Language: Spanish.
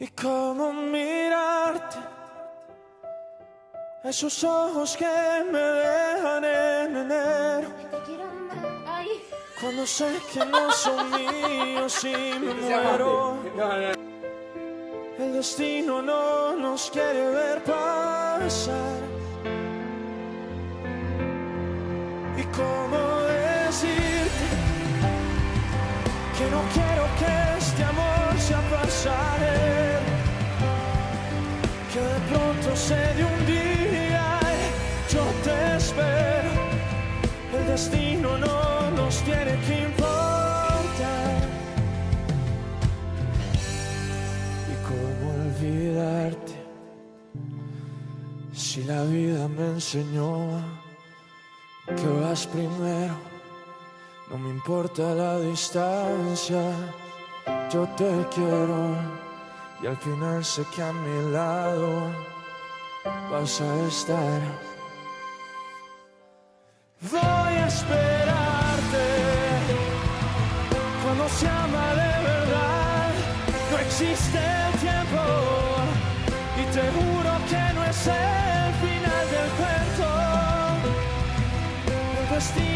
Y cómo mirarte, esos ojos que me dejan en enero. Cuando sé que no son míos y me muero. El destino no nos quiere ver pasar. Y cómo decirte que no quiero que este amor sea pasajero, que de pronto se dé un día y yo te espero. El destino no nos tiene que importar. Y cómo olvidarte si la vida me enseñó que vas primero. No me importa la distancia, yo te quiero. Y al final sé que a mi lado vas a estar. Voy a esperarte. Cuando se ama de verdad, no existe el tiempo. Y te juro que no es el final del cuento. El destino